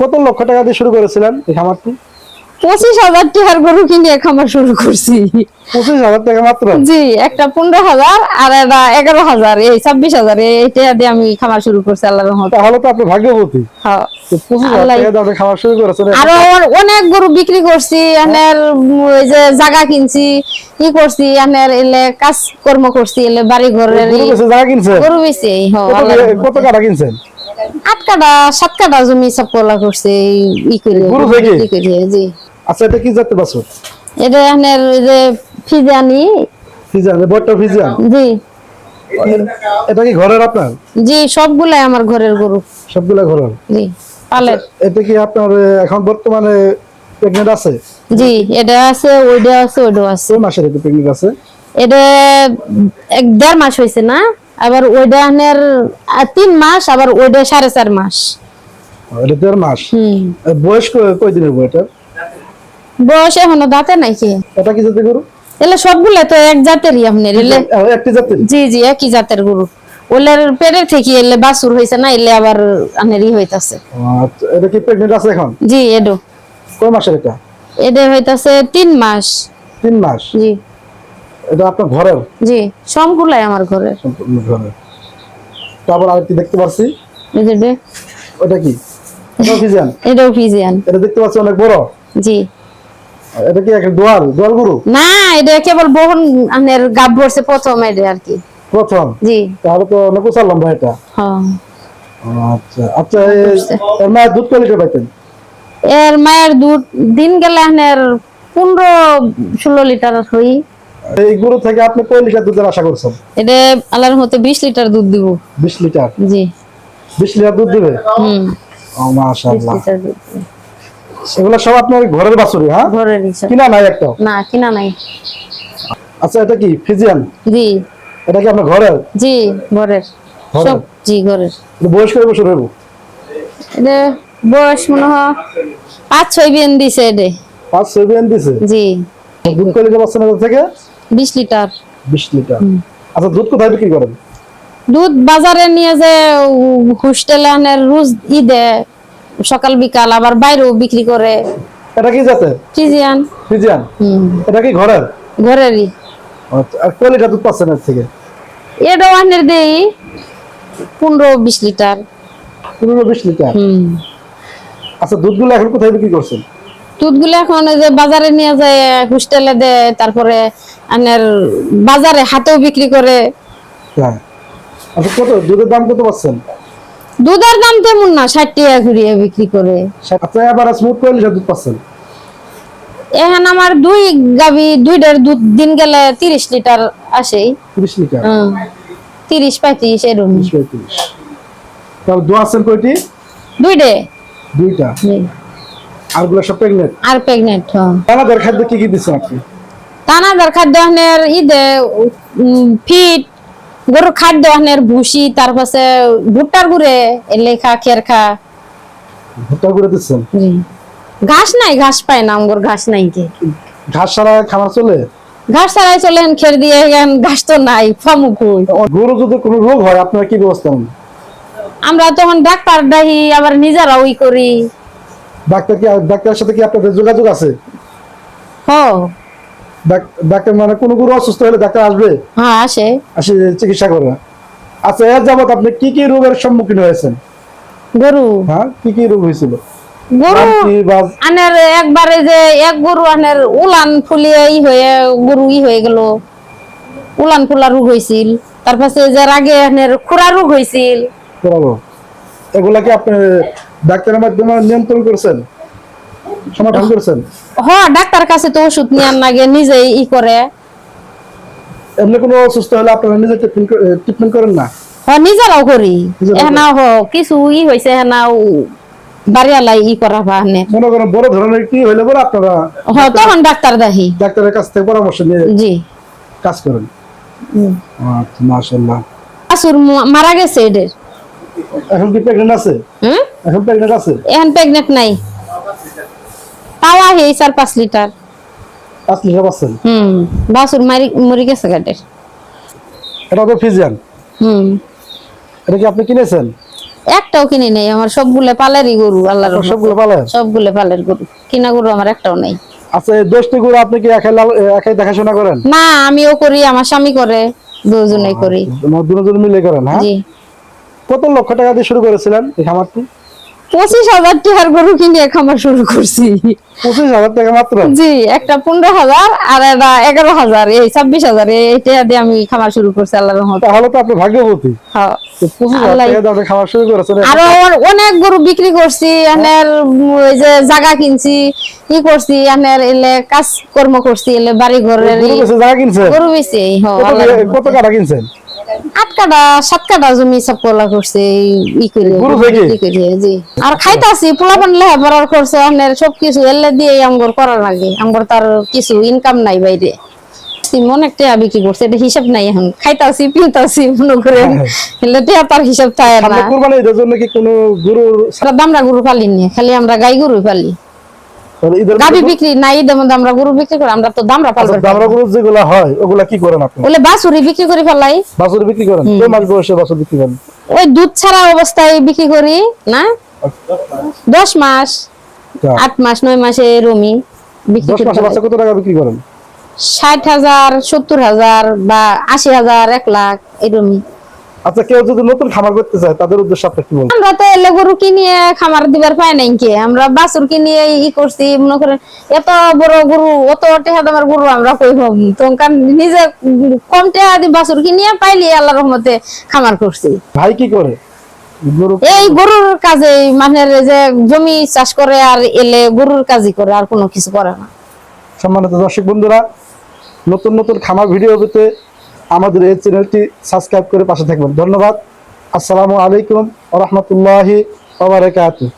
কত লক্ষ টাকা দিয়ে শুরু করেছিলেন এই খামারটি? 25,000 টাকার গরু কিনে খামার শুরু করছি। 25,000 টাকা মাত্র? জি, একটা 15,000 আর একটা 11,000, এই 26,000 এইটা দিয়ে আমি খামার শুরু করছি আল্লাহর রহমতে। তাহলে তো আপনি ভাগ্যবতী। হ্যাঁ, 25,000 টাকা দিয়ে আপনি খামার শুরু করেছেন। আরো অনেক গরু বিক্রি করছি, এনের ওই যে জায়গা কিনছি, কি করছি, এনের এলে কাজ কর্ম করছি, এলে বাড়ি ঘরের গরু বেচে জায়গা কিনছেন? গরু বেশি। কত কাটা কিনছেন? 8 কাঠা 7 কাঠা জমি সব কলা করছে ই করে গরু থেকে? জি। আচ্ছা, এটা কি জাতের বাছুর? এটা এনের ওই যে ফিজানি। ফিজিয়ান, বড়টা ফিজিয়ান। জি এটা কি ঘরের আপনার? জি, সবগুলাই আমার ঘরের গরু। সবগুলা ঘরের? জি, পালের। এটা কি আপনার এখন বর্তমানে প্রেগন্যান্ট আছে? জি, এটা আছে, ওইটা আছে, ওইটাও আছে। 2 মাসের এটা প্রেগন্যান্ট আছে? এটা 1.5 মাস হয়েছে না, আবার ওইটা এনের 3 মাস, আবার ওইটা 4.5 মাস। এটা 1.5 মাস। বয়স কয় দিনের বয়স এটা? বয়স এখনো দাঁতে নাই কি। এটা কি জাতের গরু? এলে সবগুলা তো এক জাতেরই আপনার, এলে একটি জাতের? জি জি, একই জাতের গরু। ওলের পেটের থেকে এলে বাছুর হয়েছে না, এলে আবার আনেরই হইতাছে। আচ্ছা, এটা কি প্রেগন্যান্ট আছে এখন? জি, এডো। কয় মাসের এটা? এটা হইতাছে 3 মাস। 3 মাস? জি। এটা আপনার ঘরের? জি, সবগুলাই আমার ঘরের। সম্পূর্ণ ঘরের। তারপর আরেকটি দেখতে পাচ্ছি, এই যে দে, ওটা কি? এটাও ফিজিয়ান? এটাও ফিজিয়ান। এটা দেখতে পাচ্ছি অনেক বড়। জি। এটা কি একটা দোয়াল গরু? না, এটা কেবল বহন আনের গাব ভরছে প্রথম, এটা আর কি প্রথম? জি। তাহলে তো অনেক উঁচা লম্বা এটা। হ্যাঁ। আচ্ছা আচ্ছা, এর মায়ের দুধ কয় লিটার পাইতেন? এর মায়ের দুধ দিন গেলে আনের 15-16 লিটার হই। এই গরু থেকে আপনি কয় লিটার দুধের আশা করছেন? এটা আল্লাহর মতে 20 লিটার দুধ দিব। 20 লিটার? জি। 20 লিটার দুধ দিবে? ও 20 মাশাআল্লাহ। লিটার দুধ দিবে। এগুলো সব আপনার ঘরের বাছুরি? হ্যাঁ, ঘরের হিসাব। কিনা নাই একটা? না, কিনা নাই। আচ্ছা, এটা কি ফিজিয়ান? জি। এটা কি আপনার ঘরের? জি, ঘরের সব। জি, ঘরের। বয়স কয় বছর হইব? এটা বয়স মনে হয় 5-6 বিয়ান দিছে এটা। 5-6 বিয়ান দিছে? জি। দুধ কয় লিটার পাচ্ছেন এটা থেকে? 20 লিটার। 20 লিটার। আচ্ছা, দুধ কোথায় বিক্রি করেন? দুধ বাজারে নিয়ে যে হোস্টেলে আনের রোজ ঈদে সকাল বিকাল, আবার বাইরেও বিক্রি করে। এটা কি জাতের? ফিজিয়ান। ফিজিয়ান? এটা কি ঘরের? ঘরেরই। আচ্ছা, আর কয় লিটার দুধ পাচ্ছেন এর থেকে? এটাও আনের দেই 15-20 লিটার। 15-20 লিটার? আচ্ছা, দুধগুলো এখন কোথায় বিক্রি করছেন? দুধগুলো এখন ওই যে বাজারে নিয়ে যায়, হোস্টেলে দেয়, তারপরে আনের বাজারে হাতেও বিক্রি করে। হ্যাঁ। আচ্ছা, কত দুধের দাম কত পাচ্ছেন? দুধের দাম তেমন না, 60 টাকা ঘুরিয়ে বিক্রি করে। আচ্ছা, এবার স্মুথ কয় লিটার দুধ পাচ্ছেন? এখন আমার 2 গাভী, 2টার দুধ দিন গেলে 30 লিটার আসে। 30 লিটার? 30-35 এরকম। 30-35। তাহলে দোয়া আছেন কয়টি? 2টে। 2টা? আরগুলো সব প্রেগন্যান্ট? আর প্রেগনেন্ট। দানাদার খাদ্য কি কি দিচ্ছেন আপনি? দানাদার খাদ্য আনের ঈদে ফিট, গরুর খাদ্য আনের ভুসি, তারপরে ভুট্টার গুঁড়ে, লেখা খেরখা। ভুট্টা করে দিচ্ছেন? ঘাস নাই, ঘাস পায় না আমগর, ঘাস নাই কি। ঘাস ছাড়া খাবার চলে? ঘাস ছাড়াই চলেন, খের দিয়ে ঘাস তো নাই, ফামুক হই। গরু যদি কোনো রোগ হয় আপনারা কি ব্যবস্থা নেন? আমরা তখন ডাক্তার ডাকি, আবার নিজেরাও ই করি। ডাক্তারের সাথে কি আপনাদের যোগাযোগ আছে? ডাক্তার মানে কোনো গরু অসুস্থ হলে ডাক্তার আসবে? হ্যাঁ, আসে চিকিৎসা করে। আচ্ছা, এর যাবত আপনি কি কি রোগের সম্মুখীন হয়েছেন? গরু? হ্যাঁ, কি কি রোগ হয়েছিল? গরু আনের একবারে যে এক গরু আনের উলান ফুলিয়ে গরু হয়ে গেল, উলান ফুলা রোগ হয়েছিল। তারপরে যে আগে আনের খুরা রোগ হয়েছিল। এগুলা কি আপনি ডাক্তারের মাধ্যমে নিয়ন্ত্রণ করেছেন, সমাধান করেছেন? হ্যাঁ, ডাক্তার কাছে তো ওষুধ নিয়ে লাগে, নিজেই ই করে। এমনি কোনো অসুস্থ হলে আপনারা নিজে ট্রিটমেন্ট করেন না? হ্যাঁ, নিজেরাও করি। কিছু হয়েছে বাড়িয়ালাই করা ভানে। মনে করেন বড় ধরনের কি হইলে পরে আপনারা তখন ডাক্তার দেখি, ডাক্তারের কাছ থেকে পরামর্শ নিয়ে জি কাজ করেন। আচ্ছা, মাশাআল্লাহ। বাছুর মারা গেছে এদের। এখন কি প্রেগন্যান্ট আছে? এখন প্রেগন্যান্ট আছে? এখন প্রেগন্যান্ট নাই, পাওয়া হই 4-5 লিটার। 5 লিটার পাচ্ছেন? বাছুর মরি গেছে গাটের। এটা তো ফিজিয়ান? এটা কি আপনি কিনেছেন? একটাও কিনি নেই, আমার সবগুলো পালেরই গরু, আল্লাহর রহমতে। সবগুলো পালেন? সবগুলো পালের গরু, কিনা গরু আমার একটাও নাই। আচ্ছা, এই 10টি গরু আপনি কি একাই দেখাশোনা করেন? না, আমিও করি, আমার স্বামী করে, দুজনেই করি। দুজন মিলে করেন? হ্যাঁ। জি। কত লক্ষ টাকা দিয়ে শুরু করেছিলেন এই খামারটি? 25,000 টাকার গরু কিনে খামার শুরু করছি। 25,000 টাকা মাত্র? জি, একটা 15,000 আর একটা 11,000, এই 26,000, এইটা দিয়ে আমি খামার শুরু করছি আল্লাহর রহমতে। তাহলে তো আপনি ভাগ্যবতী। হ্যাঁ। 25,000 টাকা দিয়ে আপনি খামার শুরু করেছেন। আরো অনেক গরু বিক্রি করছি, এনের ওই যে জায়গা কিনছি, ই করছি, এনের এলে কাজ কর্ম করছি, এলে বাড়ি ঘরের গরু বেচে জায়গা কিনছেন? গরু বেশি। কত কাটা কিনছেন? 8 কাঠা 7 কাঠা জমি সব কলা করছে ই করে গরু থেকে? জি। আর খাইতাছি পোলাপান লেখাপড়ার খরচ, এনের সবকিছু এলে দিয়ে আমগর করা লাগে, আমগর তার কিছু ইনকাম নাই বাইরে। অনেক টাকা বিক্রি করছে, এটা হিসাব নাই, এখন খাইতাছি পিউতাছি মনে করে, এলে টাকা তার হিসাব থাকে না। সামনে কুরবানি ঈদের জন্য কি কোনো গরুর দামরা গরু পালি নি, খালি আমরা গাই গরু পালি, ঈদের গাবি বিক্রি নাই। যেমন আমরা গরু বিক্রি করি, আমরা তো দামরা পালবো। দামরা গরু যেগুলা হয় ওগুলা কি করেন আপনি? বলে বাছুরি বিক্রি করে ফেলাই। বাছুর বিক্রি করেন? কয় মাস বয়সে বাছুর বিক্রি করেন? ওই দুধ ছাড়া অবস্থায় বিক্রি করি না, 10 মাস 8 মাস 9 মাসে রমি বিক্রি 10 করি। মাসে বাচ্চা কত টাকা বিক্রি করেন? 60,000 70,000 বা 80,000 1 লাখ এরমি। আচ্ছা, কেউ যদি নতুন খামার করতে চায় তাদের উদ্দেশ্যে আপনি কি বলবেন? আমরা তো এলে গরু কিনিয়ে খামার দিবার পাই নাই, কে আমরা বাছুর কিনিয়ে ই করছি মনে করেন। এত বড় গরু, অত টাকা দামের গরু আমরা কই হম, তো নিজে কম টাকা দিয়ে বাছুর কিনিয়ে পাইলি আল্লাহর রহমতে খামার করছি। ভাই কি করে? গরু এই গরুর কাজে, মানে যে জমি চাষ করে আর এলে গরুর কাজই করে, আর কোনো কিছু করে না। সম্মানিত দর্শক বন্ধুরা, নতুন নতুন খামার ভিডিও পেতে আমাদের এই চ্যানেলটি সাবস্ক্রাইব করে পাশে থাকবেন। ধন্যবাদ। আসসালামু আলাইকুম ওয়া রাহমাতুল্লাহি ওয়া বারাকাতুহু।